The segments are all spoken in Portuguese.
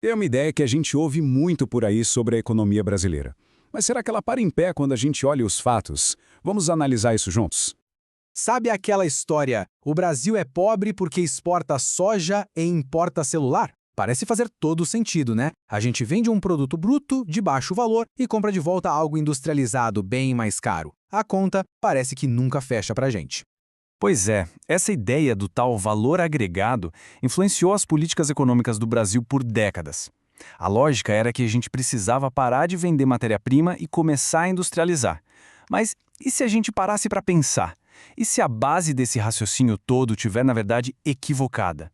É uma ideia que a gente ouve muito por aí sobre a economia brasileira. Mas será que ela para em pé quando a gente olha os fatos? Vamos analisar isso juntos? Sabe aquela história, o Brasil é pobre porque exporta soja e importa celular? Parece fazer todo sentido, né? A gente vende um produto bruto, de baixo valor, e compra de volta algo industrializado, bem mais caro. A conta parece que nunca fecha pra gente. Pois é, essa ideia do tal valor agregado influenciou as políticas econômicas do Brasil por décadas. A lógica era que a gente precisava parar de vender matéria-prima e começar a industrializar. Mas e se a gente parasse para pensar? E se a base desse raciocínio todo tiver, na verdade, equivocada?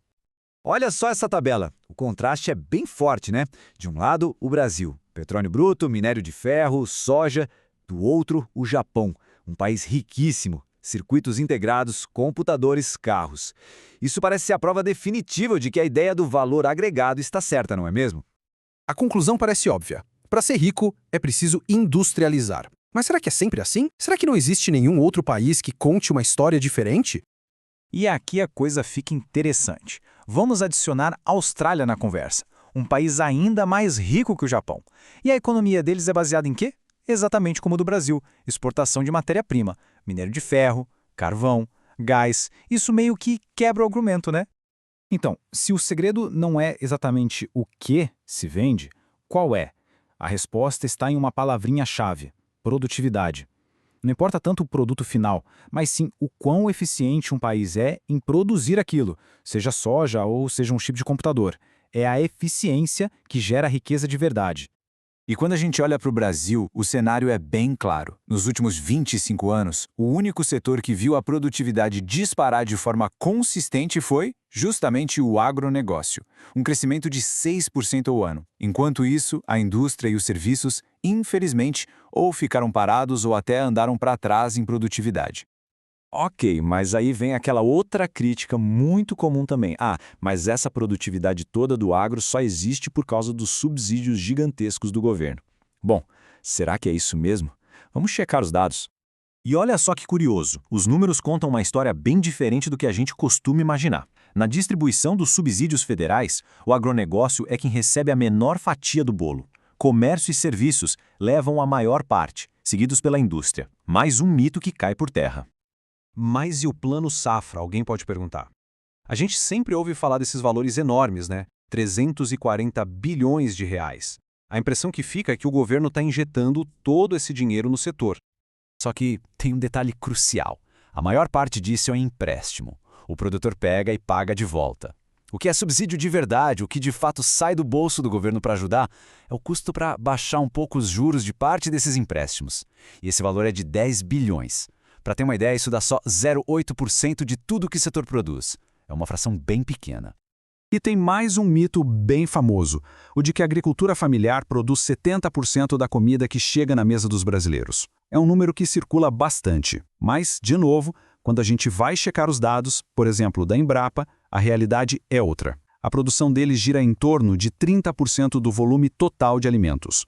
Olha só essa tabela. O contraste é bem forte, né? De um lado, o Brasil, petróleo bruto, minério de ferro, soja. Do outro, o Japão, um país riquíssimo, circuitos integrados, computadores, carros. Isso parece ser a prova definitiva de que a ideia do valor agregado está certa, não é mesmo? A conclusão parece óbvia. Para ser rico, é preciso industrializar. Mas será que é sempre assim? Será que não existe nenhum outro país que conte uma história diferente? E aqui a coisa fica interessante. Vamos adicionar a Austrália na conversa, um país ainda mais rico que o Japão. E a economia deles é baseada em quê? Exatamente como a do Brasil, exportação de matéria-prima, minério de ferro, carvão, gás. Isso meio que quebra o argumento, né? Então, se o segredo não é exatamente o que se vende, qual é? A resposta está em uma palavrinha-chave: produtividade. Não importa tanto o produto final, mas sim o quão eficiente um país é em produzir aquilo, seja soja ou seja um chip de computador. É a eficiência que gera riqueza de verdade. E quando a gente olha para o Brasil, o cenário é bem claro. Nos últimos 25 anos, o único setor que viu a produtividade disparar de forma consistente foi, justamente, o agronegócio. Um crescimento de 6% ao ano. Enquanto isso, a indústria e os serviços, infelizmente, ou ficaram parados ou até andaram para trás em produtividade. Ok, mas aí vem aquela outra crítica muito comum também. Mas essa produtividade toda do agro só existe por causa dos subsídios gigantescos do governo. Bom, será que é isso mesmo? Vamos checar os dados. E olha só que curioso, os números contam uma história bem diferente do que a gente costuma imaginar. Na distribuição dos subsídios federais, o agronegócio é quem recebe a menor fatia do bolo. Comércio e serviços levam a maior parte, seguidos pela indústria. Mais um mito que cai por terra. Mas e o Plano Safra, alguém pode perguntar. A gente sempre ouve falar desses valores enormes, né? 340 bilhões de reais. A impressão que fica é que o governo está injetando todo esse dinheiro no setor. Só que tem um detalhe crucial. A maior parte disso é um empréstimo. O produtor pega e paga de volta. O que é subsídio de verdade, o que de fato sai do bolso do governo para ajudar, é o custo para baixar um pouco os juros de parte desses empréstimos. E esse valor é de 10 bilhões. Para ter uma ideia, isso dá só 0,8% de tudo que o setor produz. É uma fração bem pequena. E tem mais um mito bem famoso, o de que a agricultura familiar produz 70% da comida que chega na mesa dos brasileiros. É um número que circula bastante, mas, de novo, quando a gente vai checar os dados, por exemplo, da Embrapa, a realidade é outra. A produção deles gira em torno de 30% do volume total de alimentos.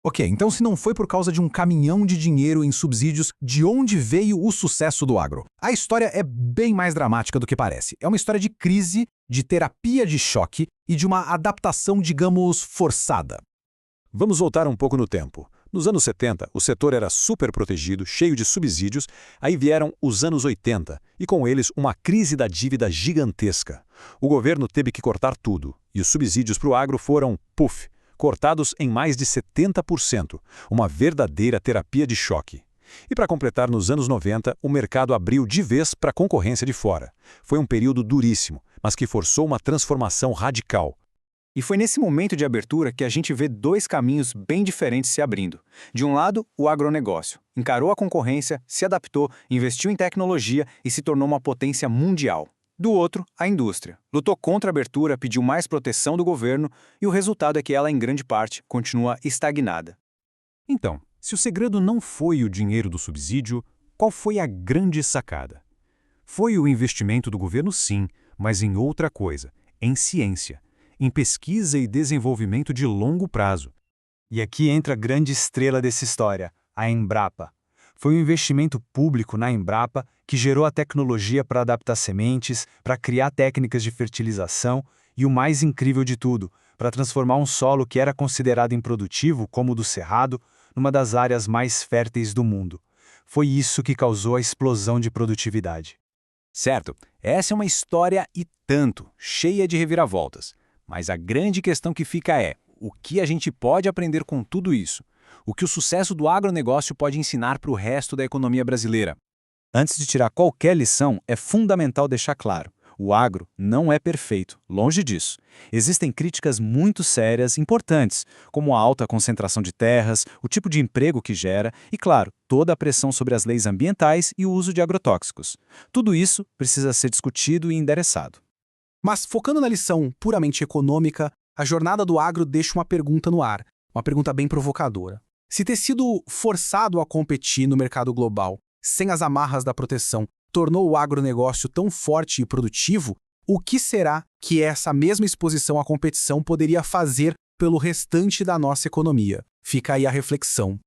Ok, então se não foi por causa de um caminhão de dinheiro em subsídios, de onde veio o sucesso do agro? A história é bem mais dramática do que parece. É uma história de crise, de terapia de choque e de uma adaptação, digamos, forçada. Vamos voltar um pouco no tempo. Nos anos 70, o setor era super protegido, cheio de subsídios. Aí vieram os anos 80 e com eles uma crise da dívida gigantesca. O governo teve que cortar tudo e os subsídios para o agro foram, puf, cortados em mais de 70%, uma verdadeira terapia de choque. E para completar, nos anos 90, o mercado abriu de vez para a concorrência de fora. Foi um período duríssimo, mas que forçou uma transformação radical. E foi nesse momento de abertura que a gente vê dois caminhos bem diferentes se abrindo. De um lado, o agronegócio. Encarou a concorrência, se adaptou, investiu em tecnologia e se tornou uma potência mundial. Do outro, a indústria. Lutou contra a abertura, pediu mais proteção do governo e o resultado é que ela, em grande parte, continua estagnada. Então, se o segredo não foi o dinheiro do subsídio, qual foi a grande sacada? Foi o investimento do governo, sim, mas em outra coisa, em ciência, em pesquisa e desenvolvimento de longo prazo. E aqui entra a grande estrela dessa história, a Embrapa. Foi um investimento público na Embrapa que gerou a tecnologia para adaptar sementes, para criar técnicas de fertilização e, o mais incrível de tudo, para transformar um solo que era considerado improdutivo, como o do Cerrado, numa das áreas mais férteis do mundo. Foi isso que causou a explosão de produtividade. Certo, essa é uma história e tanto, cheia de reviravoltas. Mas a grande questão que fica é, o que a gente pode aprender com tudo isso? O que o sucesso do agronegócio pode ensinar para o resto da economia brasileira? Antes de tirar qualquer lição, é fundamental deixar claro: o agro não é perfeito, longe disso. Existem críticas muito sérias, importantes, como a alta concentração de terras, o tipo de emprego que gera e, claro, toda a pressão sobre as leis ambientais e o uso de agrotóxicos. Tudo isso precisa ser discutido e endereçado. Mas focando na lição puramente econômica, a jornada do agro deixa uma pergunta no ar, uma pergunta bem provocadora. Se ter sido forçado a competir no mercado global, sem as amarras da proteção, tornou o agronegócio tão forte e produtivo, o que será que essa mesma exposição à competição poderia fazer pelo restante da nossa economia? Fica aí a reflexão.